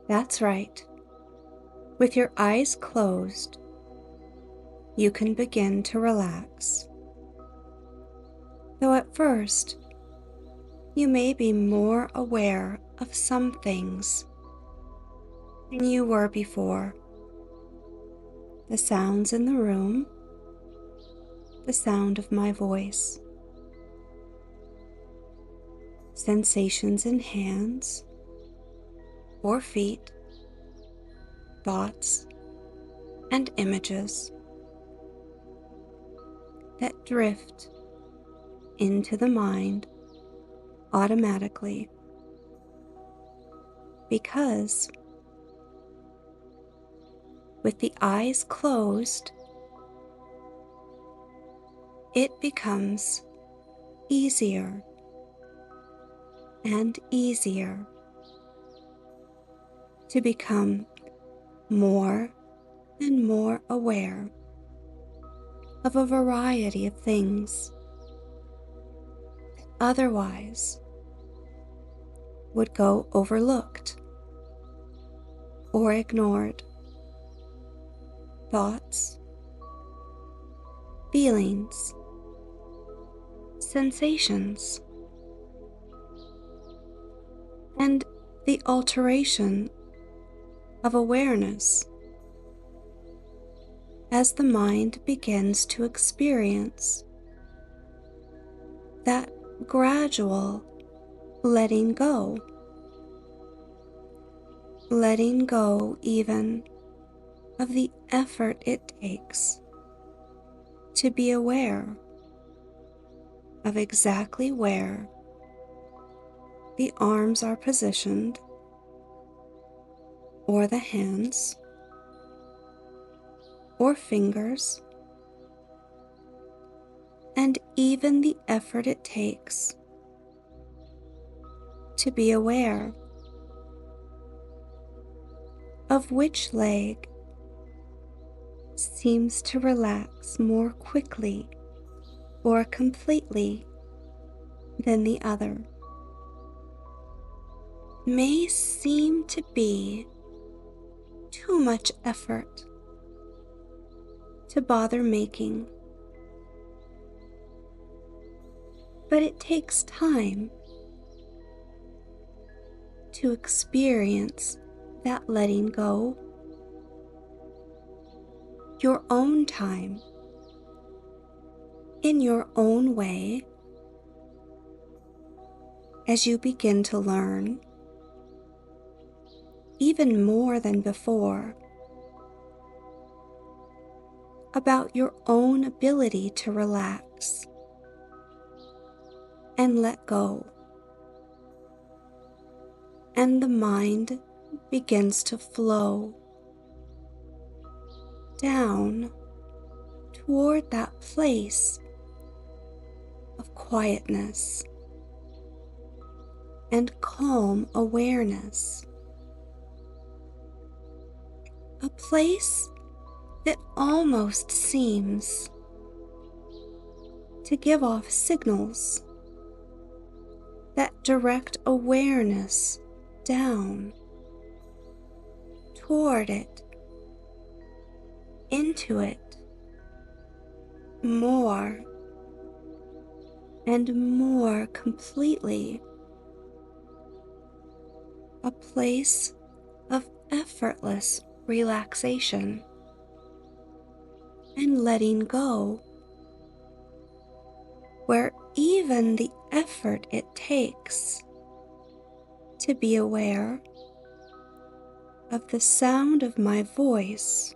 That's right. With your eyes closed, you can begin to relax. Though at first, you may be more aware of some things than you were before. The sounds in the room, the sound of my voice, sensations in hands or feet, thoughts and images that drift into the mind automatically, because with the eyes closed, it becomes easier and easier to become more and more aware of a variety of things that otherwise would go overlooked or ignored. Thoughts, feelings, sensations, and the alteration of awareness as the mind begins to experience that gradual letting go even of the effort it takes to be aware of exactly where the arms are positioned, or the hands, or fingers, and even the effort it takes to be aware of which leg seems to relax more quickly or completely than the other. May seem to be too much effort to bother making, but it takes time to experience that letting go, your own time, in your own way, as you begin to learn, even more than before, about your own ability to relax and let go. And the mind begins to flow down toward that place of quietness and calm awareness, a place that almost seems to give off signals that direct awareness down toward it, into it, more and more completely, a place of effortless relaxation and letting go, where even the effort it takes to be aware of the sound of my voice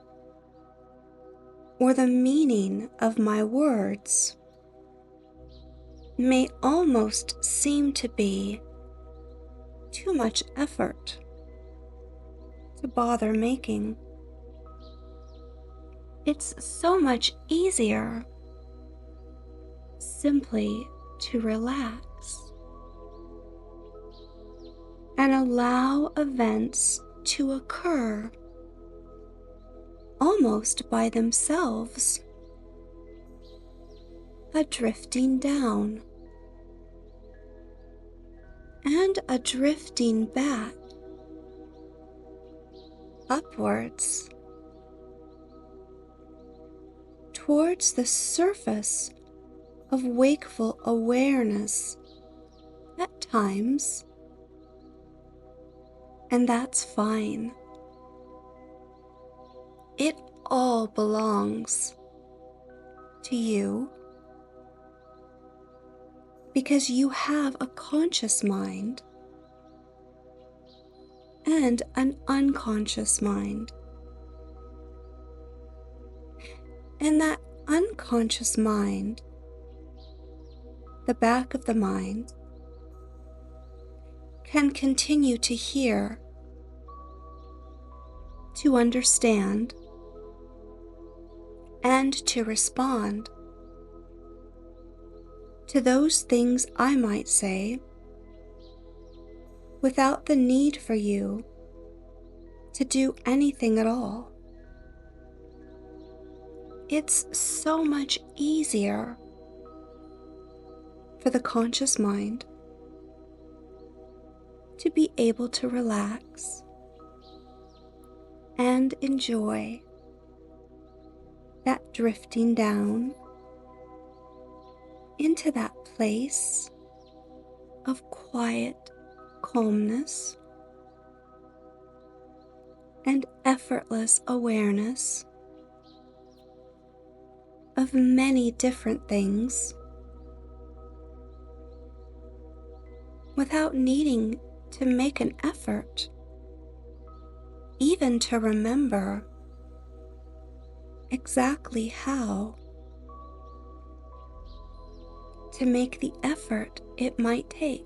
or the meaning of my words may almost seem to be too much effort to bother making. It's so much easier simply to relax and allow events to occur almost by themselves, a drifting down and a drifting back upwards towards the surface of wakeful awareness at times, and that's fine. It all belongs to you because you have a conscious mind and an unconscious mind. And that unconscious mind, the back of the mind, can continue to hear, to understand, and to respond to those things I might say without the need for you to do anything at all. It's so much easier for the conscious mind to be able to relax and enjoy that drifting down into that place of quiet calmness and effortless awareness of many different things without needing to make an effort, even to remember exactly how to make the effort it might take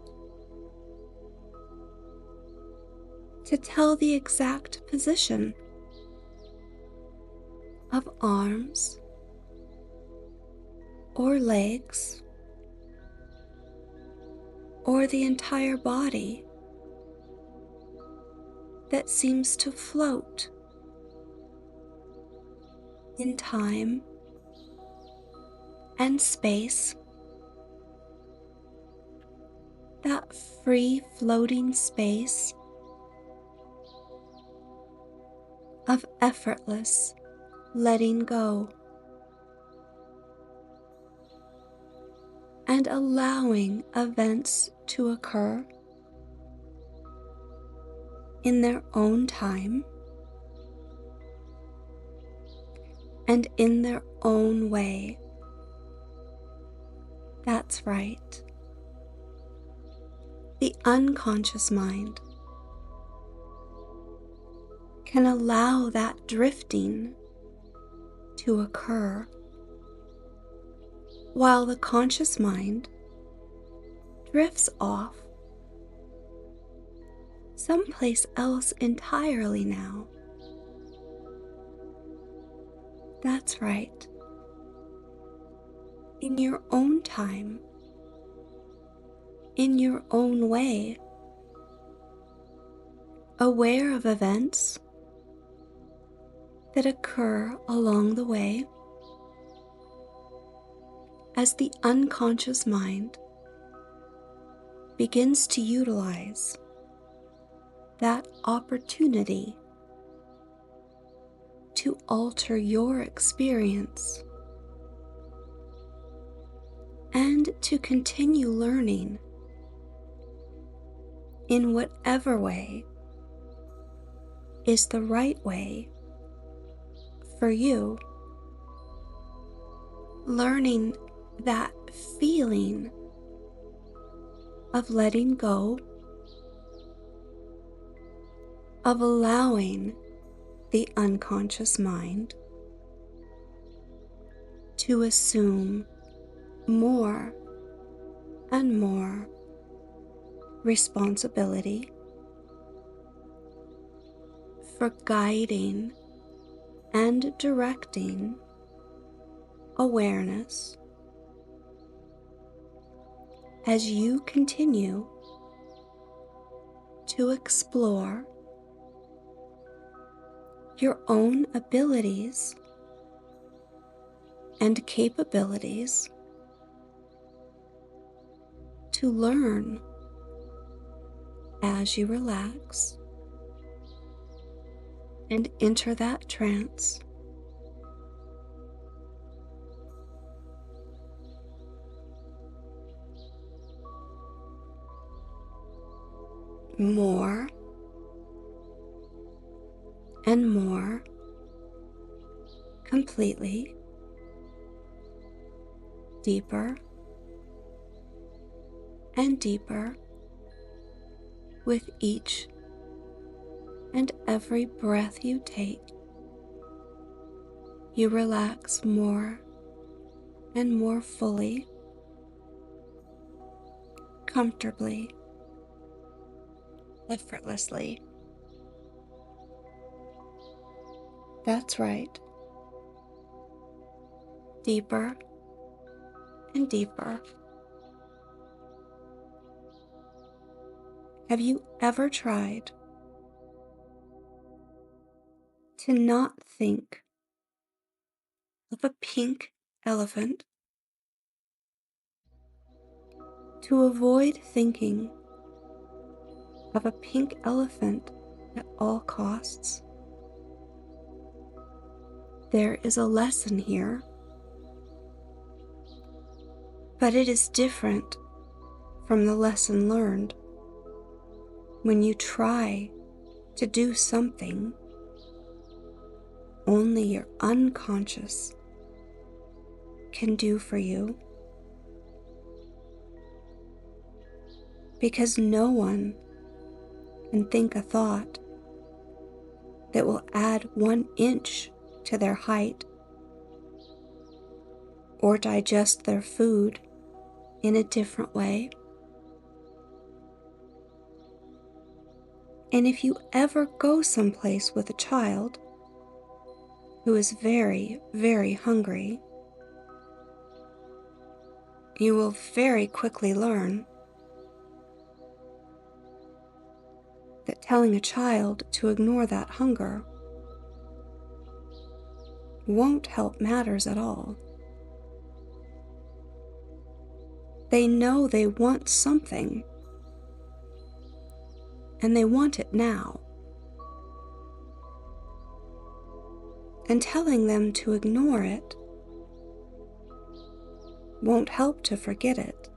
to tell the exact position of arms or legs or the entire body that seems to float in time and space, that free floating space of effortless letting go and allowing events to occur in their own time and in their own way. That's right. The unconscious mind can allow that drifting to occur, while the conscious mind drifts off someplace else entirely now. That's right. In your own time, in your own way, aware of events that occur along the way as the unconscious mind begins to utilize that opportunity to alter your experience and to continue learning in whatever way is the right way for you. Learning that feeling of letting go, of allowing the unconscious mind to assume more and more responsibility for guiding and directing awareness as you continue to explore your own abilities and capabilities to learn as you relax and enter that trance. More and more completely, deeper and deeper with each and every breath you take. You relax more and more fully, comfortably, effortlessly. That's right. Deeper and deeper. Have you ever tried to not think of a pink elephant? To avoid thinking of a pink elephant at all costs? There is a lesson here, but it is different from the lesson learned when you try to do something only your unconscious can do for you. Because no one can think a thought that will add 1 inch to their height or digest their food in a different way. And if you ever go someplace with a child who is very, very hungry, you will very quickly learn that telling a child to ignore that hunger won't help matters at all. They know they want something, and they want it now. And telling them to ignore it won't help to forget it.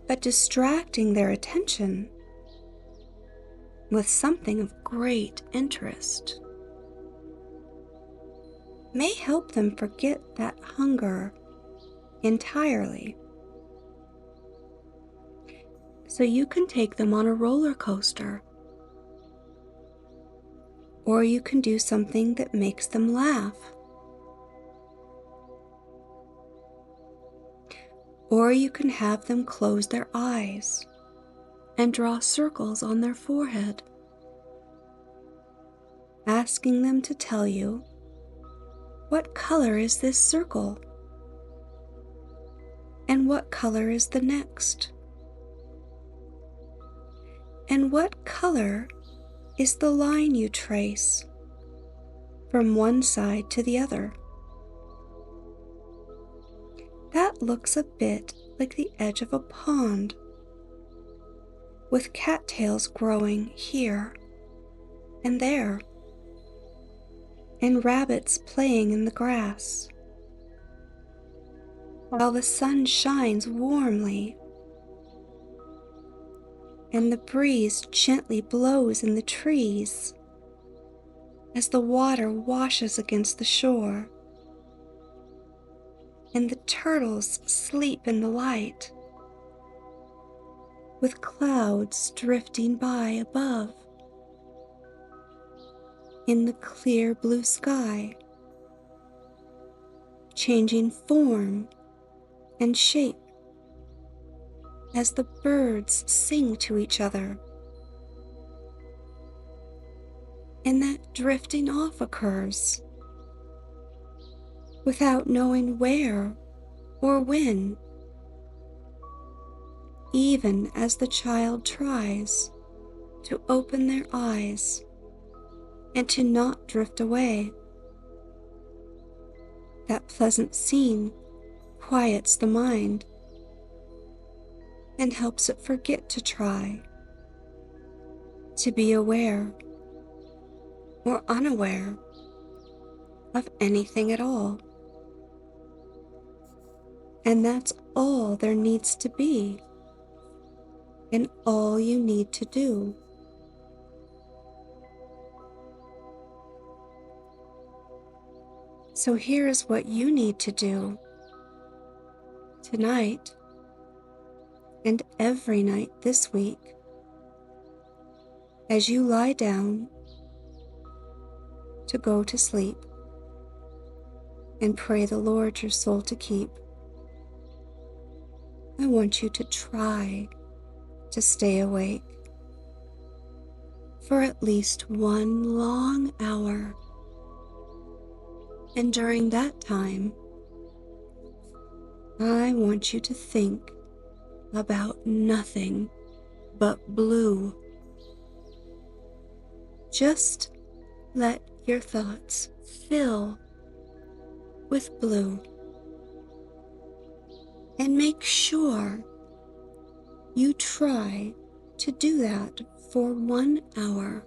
But distracting their attention with something of great interest may help them forget that hunger entirely. So you can take them on a roller coaster, or you can do something that makes them laugh, or you can have them close their eyes and draw circles on their forehead, asking them to tell you, what color is this circle? And what color is the next? And what color is the line you trace from one side to the other? That looks a bit like the edge of a pond, with cattails growing here and there, and rabbits playing in the grass, while the sun shines warmly and the breeze gently blows in the trees as the water washes against the shore, and the turtles sleep in the light, with clouds drifting by above in the clear blue sky, changing form and shape as the birds sing to each other. And that drifting off occurs without knowing where or when, even as the child tries to open their eyes and to not drift away. That pleasant scene quiets the mind and helps it forget to try to be aware or unaware of anything at all. And that's all there needs to be, and all you need to do. So here's what you need to do tonight and every night this week. As you lie down to go to sleep and pray the Lord your soul to keep, I want you to try to stay awake for at least one long hour. And during that time, I want you to think about nothing but blue. Just let your thoughts fill with blue. And make sure you try to do that for 1 hour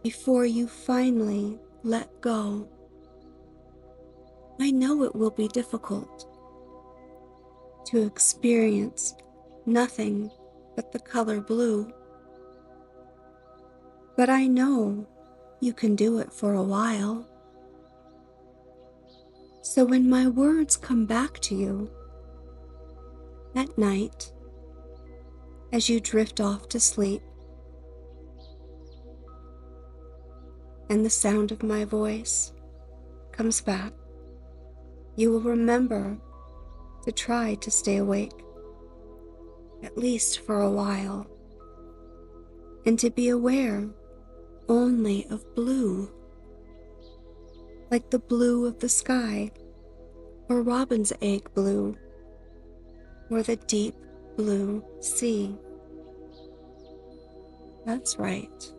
before you finally let go. I know it will be difficult to experience nothing but the color blue, but I know you can do it for a while. So when my words come back to you at night, as you drift off to sleep, and the sound of my voice comes back, you will remember to try to stay awake, at least for a while, and to be aware only of blue, like the blue of the sky, or robin's egg blue, or the deep blue sea. That's right.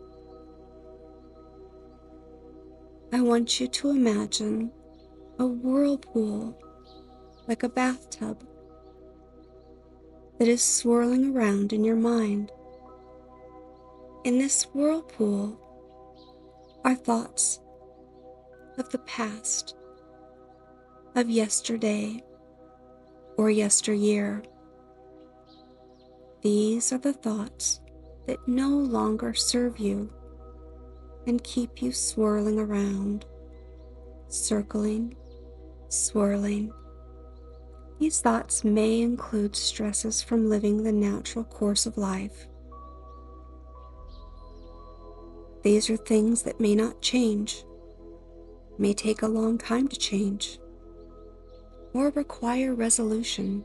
I want you to imagine a whirlpool, like a bathtub, that is swirling around in your mind. In this whirlpool are thoughts of the past, of yesterday or yesteryear. These are the thoughts that no longer serve you and keep you swirling around, circling, swirling. These thoughts may include stresses from living the natural course of life. These are things that may not change, may take a long time to change, or require resolution.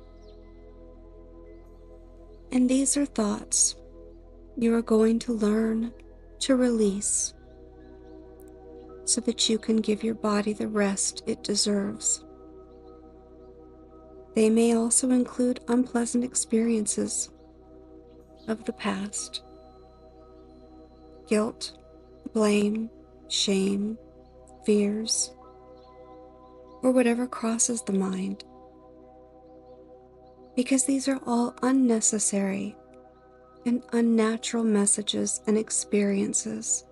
And these are thoughts you are going to learn to release so that you can give your body the rest it deserves. They may also include unpleasant experiences of the past, guilt, blame, shame, fears, or whatever crosses the mind, because these are all unnecessary and unnatural messages and experiences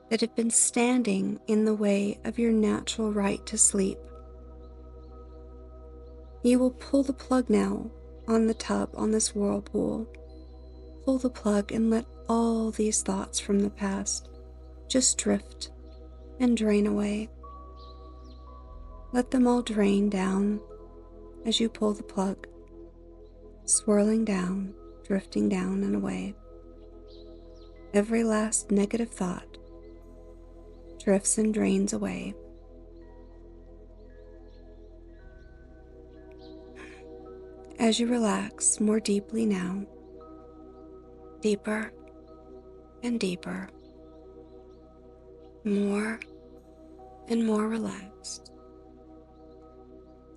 that have been standing in the way of your natural right to sleep. You will pull the plug now on the tub, on this whirlpool. Pull the plug and let all these thoughts from the past just drift and drain away. Let them all drain down as you pull the plug, swirling down, drifting down and away. Every last negative thought drifts and drains away. As you relax more deeply now, deeper and deeper, more and more relaxed,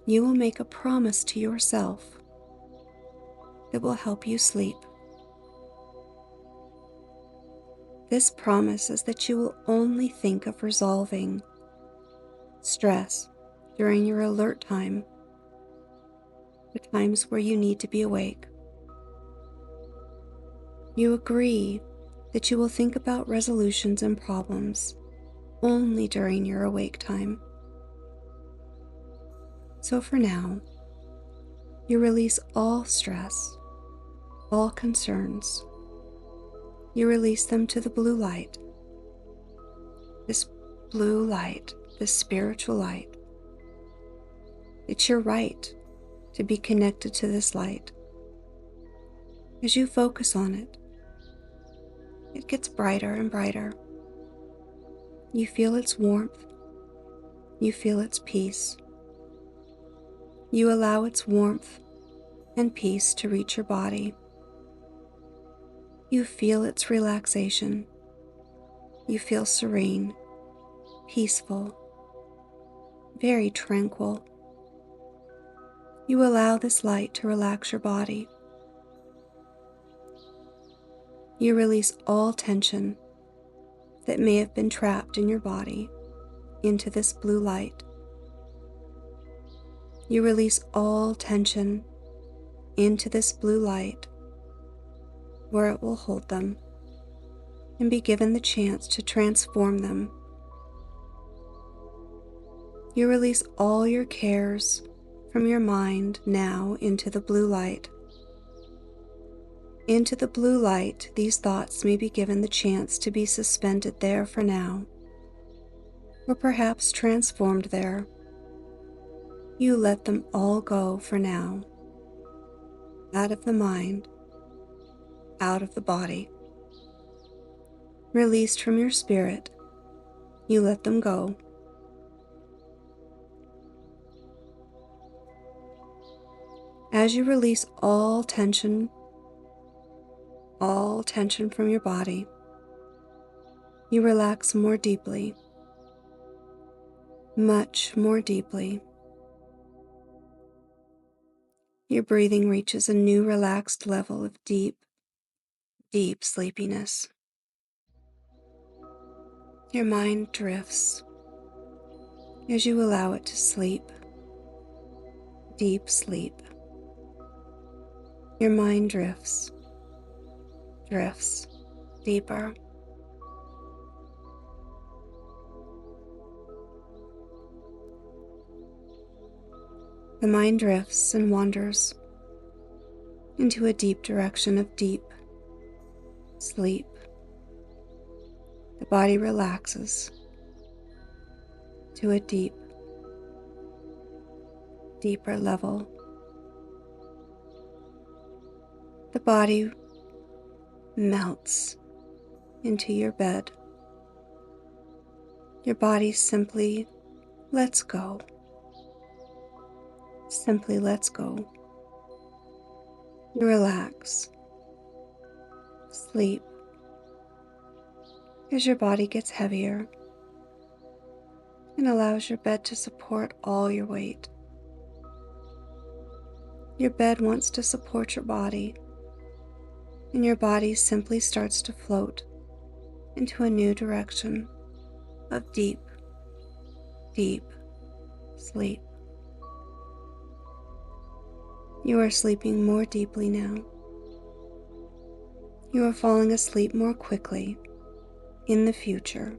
you will make a promise to yourself that will help you sleep. This promise is that you will only think of resolving stress during your alert time, the times where you need to be awake. You agree that you will think about resolutions and problems only during your awake time. So for now, you release all stress, all concerns. You release them to the blue light. This blue light, this spiritual light. It's your right to be connected to this light. As you focus on it, it gets brighter and brighter. You feel its warmth. You feel its peace. You allow its warmth and peace to reach your body. You feel its relaxation. You feel serene, peaceful, very tranquil. You allow this light to relax your body. You release all tension that may have been trapped in your body into this blue light. You release all tension into this blue light where it will hold them and be given the chance to transform them. You release all your cares from your mind now into the blue light. Into the blue light, these thoughts may be given the chance to be suspended there for now, or perhaps transformed there. You let them all go for now, out of the mind, out of the body. Released from your spirit, you let them go. As you release all tension from your body, you relax more deeply, much more deeply. Your breathing reaches a new relaxed level of deep, deep sleepiness. Your mind drifts as you allow it to sleep, deep sleep. Your mind drifts deeper. The mind drifts and wanders into a deep direction of deep sleep. The body relaxes to a deeper level. The body melts into your bed. Your body simply lets go. Simply lets go. You relax. Sleep. As your body gets heavier and allows your bed to support all your weight. Your bed wants to support your body, and your body simply starts to float into a new direction of deep, deep sleep. You are sleeping more deeply now. You are falling asleep more quickly in the future,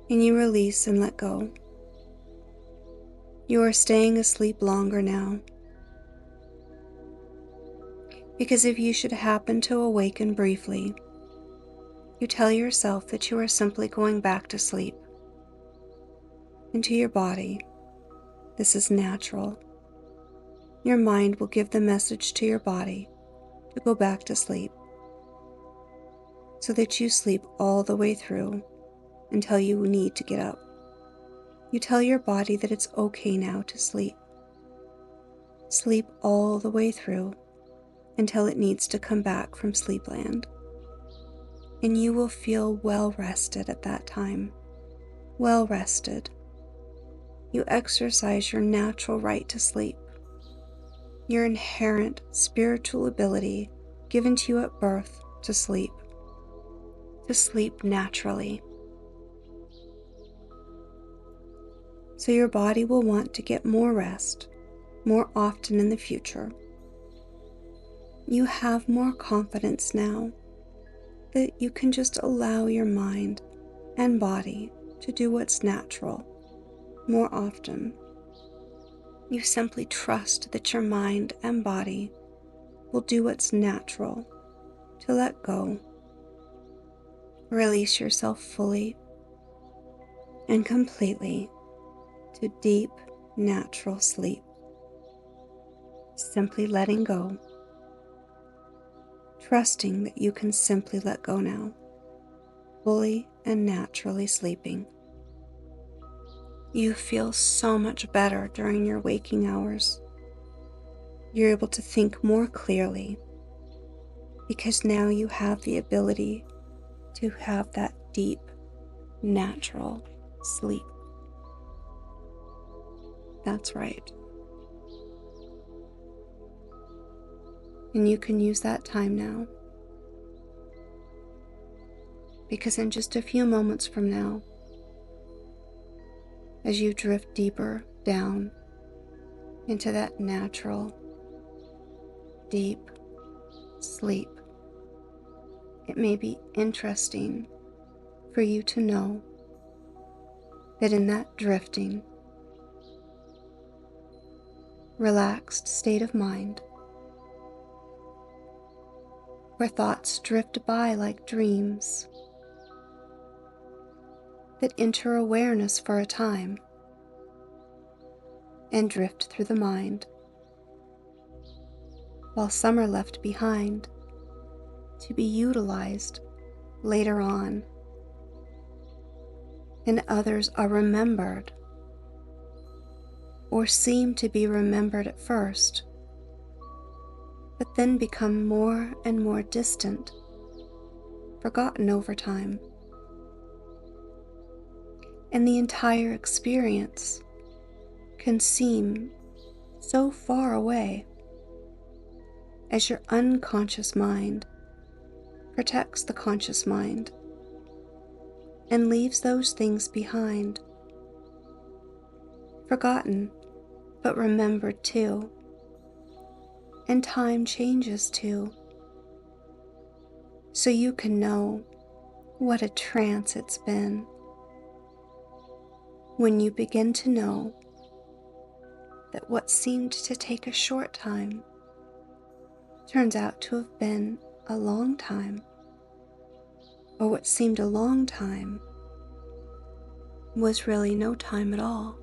and you release and let go. You are staying asleep longer now, because if you should happen to awaken briefly, you tell yourself that you are simply going back to sleep. Into your body, this is natural. Your mind will give the message to your body to go back to sleep, so that you sleep all the way through until you need to get up. You tell your body that it's okay now to sleep. Sleep all the way through until it needs to come back from sleepland. And you will feel well rested at that time. Well rested. You exercise your natural right to sleep. Your inherent spiritual ability given to you at birth to sleep. To sleep naturally. So your body will want to get more rest more often in the future. you have more confidence now that you can just allow your mind and body to do what's natural more often. You simply trust that your mind and body will do what's natural to let go. Release yourself fully and completely to deep, natural sleep. Simply letting go, trusting that you can simply let go now, fully and naturally sleeping. You feel so much better during your waking hours. You're able to think more clearly because now you have the ability to have that deep, natural sleep. That's right. And you can use that time now, because in just a few moments from now, as you drift deeper down into that natural, deep sleep, it may be interesting for you to know that in that drifting, relaxed state of mind, where thoughts drift by like dreams that enter awareness for a time and drift through the mind, while some are left behind to be utilized later on, and others are remembered or seem to be remembered at first, but then become more and more distant, forgotten over time. And the entire experience can seem so far away as your unconscious mind protects the conscious mind and leaves those things behind, forgotten but remembered too. And time changes too, so you can know what a trance it's been when you begin to know that what seemed to take a short time turns out to have been a long time, or what seemed a long time was really no time at all.